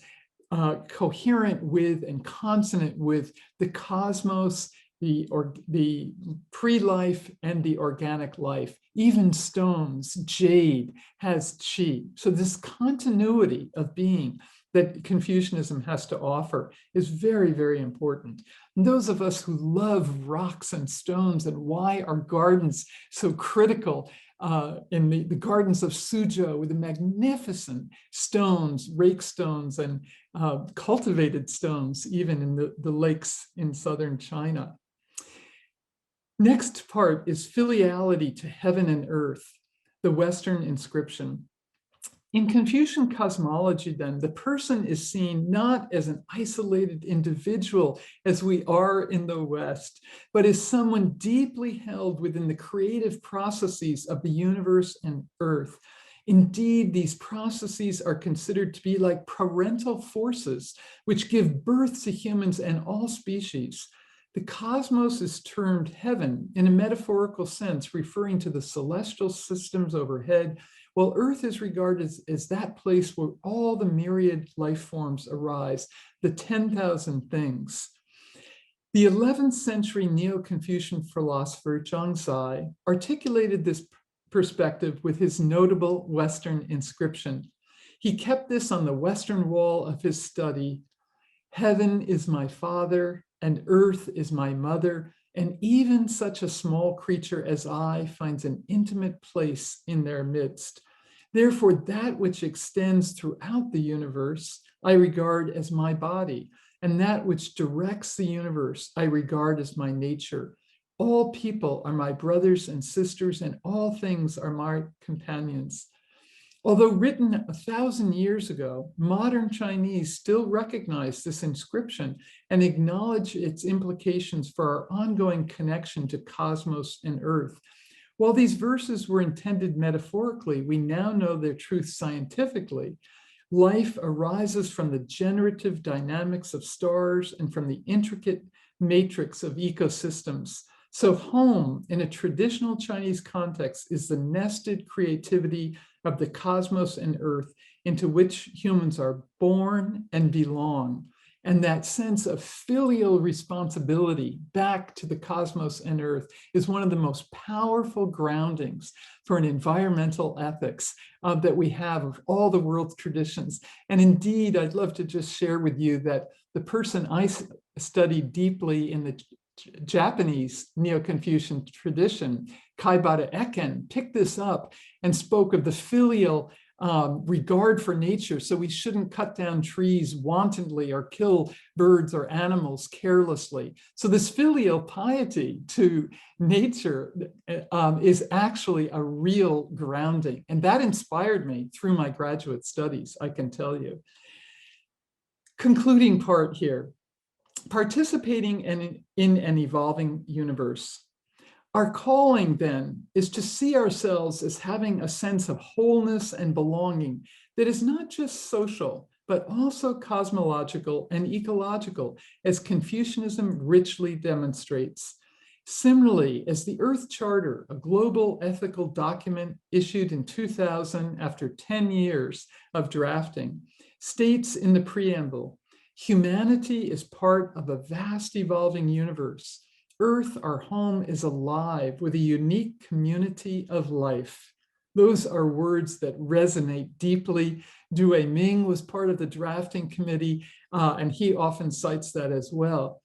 S2: coherent with and consonant with the cosmos, the pre-life and the organic life. Even stones, jade has qi. So this continuity of being that Confucianism has to offer is very, very important. And those of us who love rocks and stones and why are gardens so critical in the gardens of Suzhou with the magnificent stones, rake stones, and cultivated stones, even in the lakes in southern China. Next part is filiality to heaven and earth, the Western inscription. In Confucian cosmology, then, the person is seen not as an isolated individual as we are in the West, but as someone deeply held within the creative processes of the universe and earth. Indeed, these processes are considered to be like parental forces, which give birth to humans and all species. The cosmos is termed heaven in a metaphorical sense, referring to the celestial systems overhead, while Earth is regarded as that place where all the myriad life forms arise, the 10,000 things. The 11th century Neo-Confucian philosopher Zhang Zai articulated this perspective with his notable Western inscription. He kept this on the western wall of his study. Heaven is my father, and earth is my mother, and even such a small creature as I finds an intimate place in their midst. Therefore, that which extends throughout the universe, I regard as my body, and that which directs the universe, I regard as my nature. All people are my brothers and sisters, and all things are my companions. Although written 1,000 years ago, modern Chinese still recognize this inscription and acknowledge its implications for our ongoing connection to cosmos and earth. While these verses were intended metaphorically, we now know their truth scientifically. Life arises from the generative dynamics of stars and from the intricate matrix of ecosystems. So home, in a traditional Chinese context, is the nested creativity of the cosmos and earth into which humans are born and belong. And that sense of filial responsibility back to the cosmos and earth is one of the most powerful groundings for an environmental ethics that we have of all the world's traditions. And indeed, I'd love to just share with you that the person I studied deeply in the Japanese Neo-Confucian tradition, Kaibara Eken, picked this up and spoke of the filial regard for nature. So we shouldn't cut down trees wantonly or kill birds or animals carelessly. So this filial piety to nature is actually a real grounding. And that inspired me through my graduate studies, I can tell you. Concluding part here. Participating in an evolving universe. Our calling then is to see ourselves as having a sense of wholeness and belonging that is not just social, but also cosmological and ecological, as Confucianism richly demonstrates. Similarly, as the Earth Charter, a global ethical document issued in 2000 after 10 years of drafting, states in the preamble, humanity is part of a vast evolving universe. Earth, our home, is alive with a unique community of life. Those are words that resonate deeply. Due Ming was part of the drafting committee, and he often cites that as well.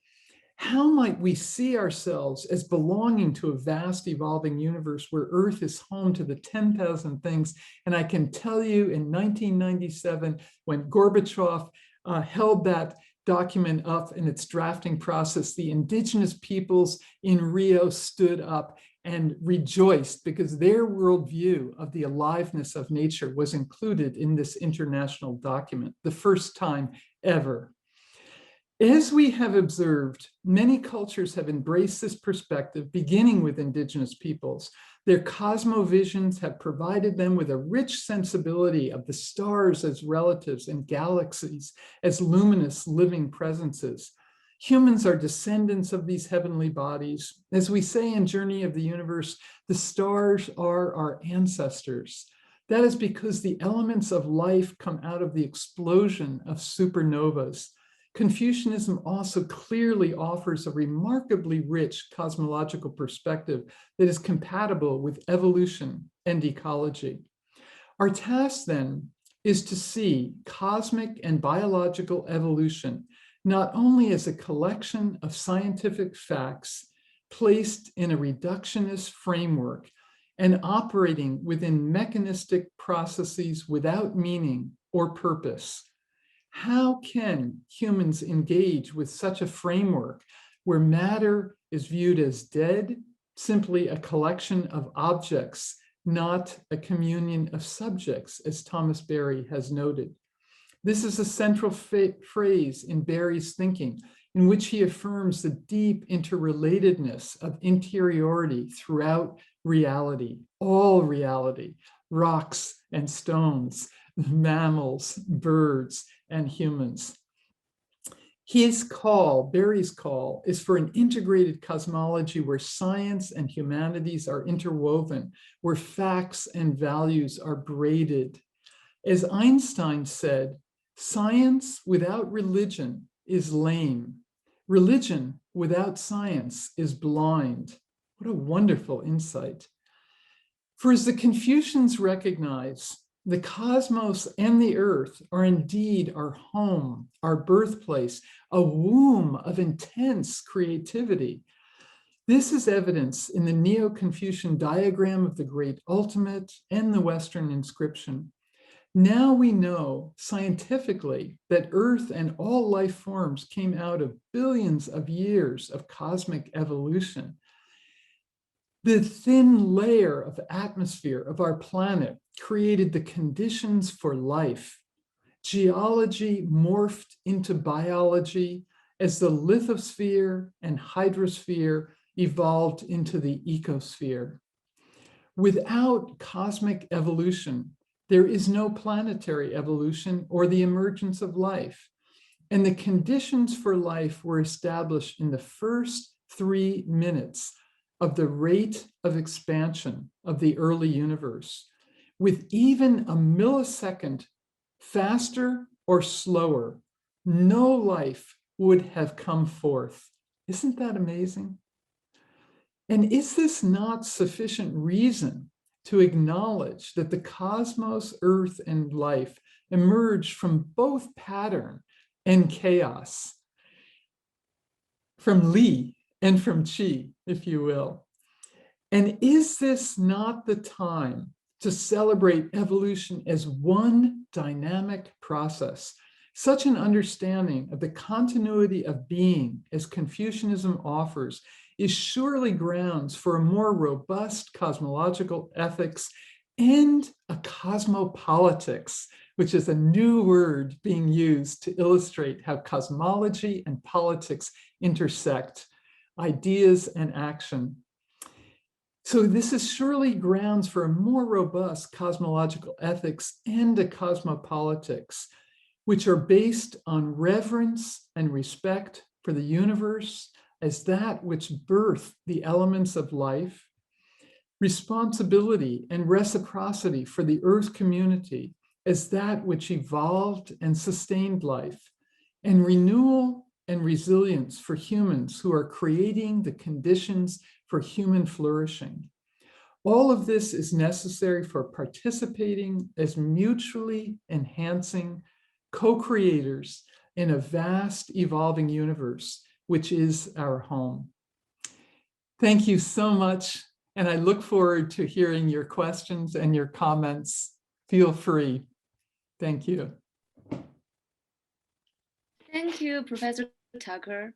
S2: How might we see ourselves as belonging to a vast evolving universe where Earth is home to the 10,000 things? And I can tell you in 1997, when Gorbachev held that document up in its drafting process, the indigenous peoples in Rio stood up and rejoiced because their worldview of the aliveness of nature was included in this international document, the first time ever. As we have observed, many cultures have embraced this perspective, beginning with indigenous peoples. Their cosmovisions have provided them with a rich sensibility of the stars as relatives and galaxies as luminous living presences. Humans are descendants of these heavenly bodies. As we say in Journey of the Universe, the stars are our ancestors. That is because the elements of life come out of the explosion of supernovas. Confucianism also clearly offers a remarkably rich cosmological perspective that is compatible with evolution and ecology. Our task then is to see cosmic and biological evolution not only as a collection of scientific facts placed in a reductionist framework and operating within mechanistic processes without meaning or purpose. How can humans engage with such a framework where matter is viewed as dead, simply a collection of objects, not a communion of subjects, as Thomas Berry has noted? This is a central phrase in Berry's thinking, in which he affirms the deep interrelatedness of interiority throughout reality, all reality, rocks and stones, mammals, birds, and humans. His call, Berry's call, is for an integrated cosmology where science and humanities are interwoven, where facts and values are braided. As Einstein said, science without religion is lame. Religion without science is blind. What a wonderful insight. For as the Confucians recognize, the cosmos and the earth are indeed our home, our birthplace, a womb of intense creativity. This is evidence in the Neo-Confucian diagram of the great ultimate and the Western inscription. Now we know scientifically that Earth and all life forms came out of billions of years of cosmic evolution. The thin layer of atmosphere of our planet created the conditions for life. Geology morphed into biology as the lithosphere and hydrosphere evolved into the ecosphere. Without cosmic evolution, there is no planetary evolution or the emergence of life. And the conditions for life were established in the first 3 minutes of the rate of expansion of the early universe, with even a millisecond faster or slower, no life would have come forth. Isn't that amazing? And is this not sufficient reason to acknowledge that the cosmos, earth, and life emerge from both pattern and chaos, from Li and from Qi, if you will? And is this not the time to celebrate evolution as one dynamic process? Such an understanding of the continuity of being, as Confucianism offers, is surely grounds for a more robust cosmological ethics and a cosmopolitics, which is a new word being used to illustrate how cosmology and politics intersect, ideas and action. So this is surely grounds for a more robust cosmological ethics and a cosmopolitics, which are based on reverence and respect for the universe as that which birthed the elements of life, responsibility and reciprocity for the earth community as that which evolved and sustained life, and renewal and resilience for humans who are creating the conditions for human flourishing. All of this is necessary for participating as mutually enhancing co-creators in a vast evolving universe, which is our home. Thank you so much, and I look forward to hearing your questions and your comments. Feel free. Thank you.
S1: Thank you, Professor Tucker.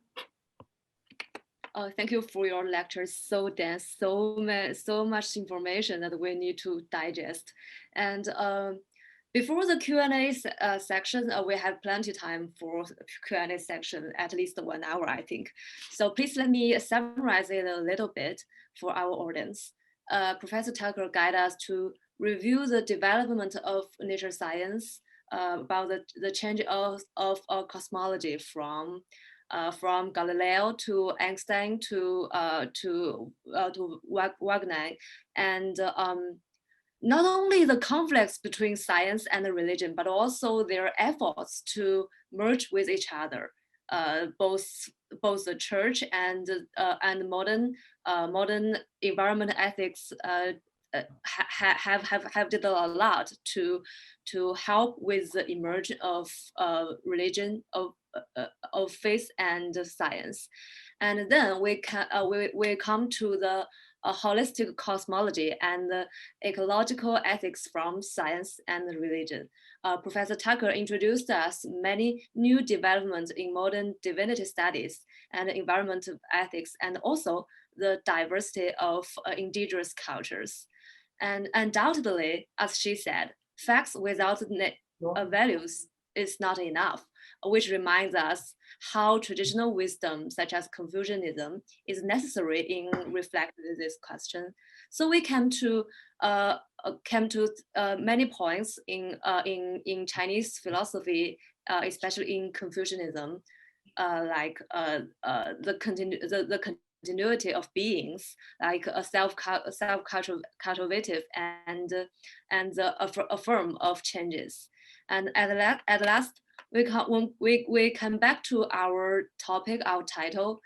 S1: Thank you for your lecture. So dense, so much information that we need to digest. And before the Q&A section, we have plenty of time for Q&A section, at least 1 hour, I think. So please let me summarize it a little bit for our audience. Professor Tucker guided us to review the development of nature science, about the change of cosmology from Galileo to Einstein to Wagner, and not only the conflicts between science and religion, but also their efforts to merge with each other. Both the church and modern environment ethics have did a lot to help with the emergence of religion, of faith and science. And then we come to the holistic cosmology and the ecological ethics from science and religion. Professor Tucker introduced us many new developments in modern divinity studies and environmental ethics, and also the diversity of indigenous cultures. And undoubtedly, as she said, facts without values is not enough, which reminds us how traditional wisdom, such as Confucianism, is necessary in reflecting this question. So we came to many points in Chinese philosophy, especially in Confucianism, like the continuity of beings, like a self-cultivative and the affirm of changes. And at last, we come back to our topic, our title,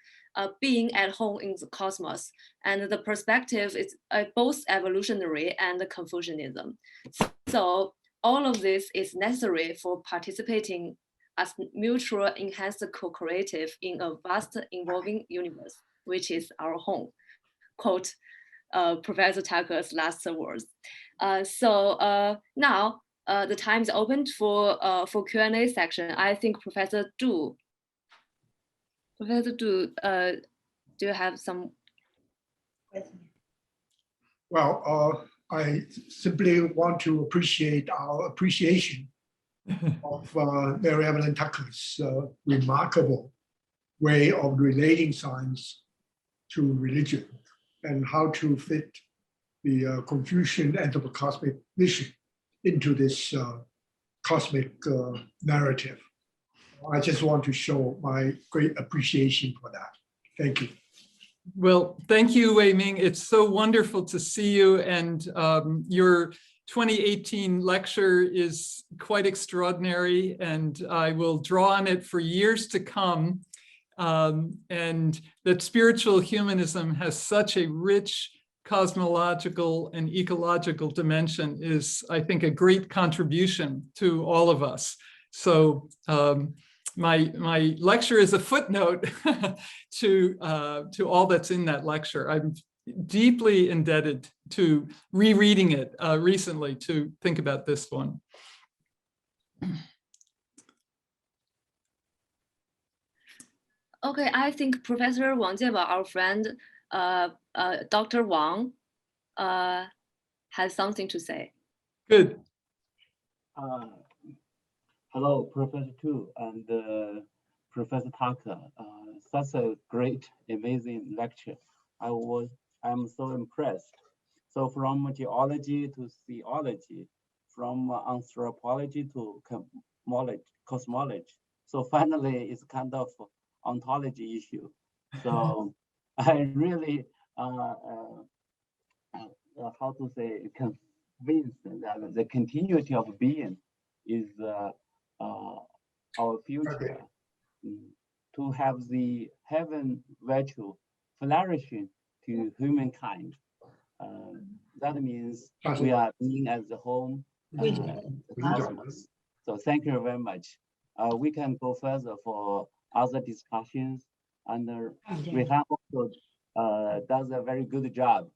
S1: being at home in the cosmos, and the perspective is both evolutionary and Confucianism. So all of this is necessary for participating as mutual enhanced co-creative in a vast evolving universe, which is our home. Quote Professor Tucker's last words. Now the time is open for Q&A section. I think Professor Du, do you have some?
S3: Well, I simply want to appreciate our appreciation of Mary Evelyn Tucker's remarkable way of relating science to religion and how to fit the Confucian anthropocosmic mission into this cosmic narrative. I just want to show my great appreciation for that. Thank you.
S2: Well, thank you, Wei Ming. It's so wonderful to see you, and your 2018 lecture is quite extraordinary, and I will draw on it for years to come. And that spiritual humanism has such a rich cosmological and ecological dimension is, I think, a great contribution to all of us. So my lecture is a footnote to all that's in that lecture. I'm deeply indebted to rereading it recently to think about this one.
S1: Okay, I think Professor Wang Jieba, our friend, Dr. Wang, has something to say.
S2: Good.
S4: Hello, Professor Tu and Professor Tucker. Such a great, amazing lecture. I'm so impressed. So from geology to theology, from anthropology to cosmology. So finally, it's kind of ontology issue. So I really, how to say, convinced that the continuity of being is our future. To have the heaven virtue flourishing to humankind. That means we are being as the home the cosmos. So thank you very much. We can go further for other discussions, and Rehan also does a very good job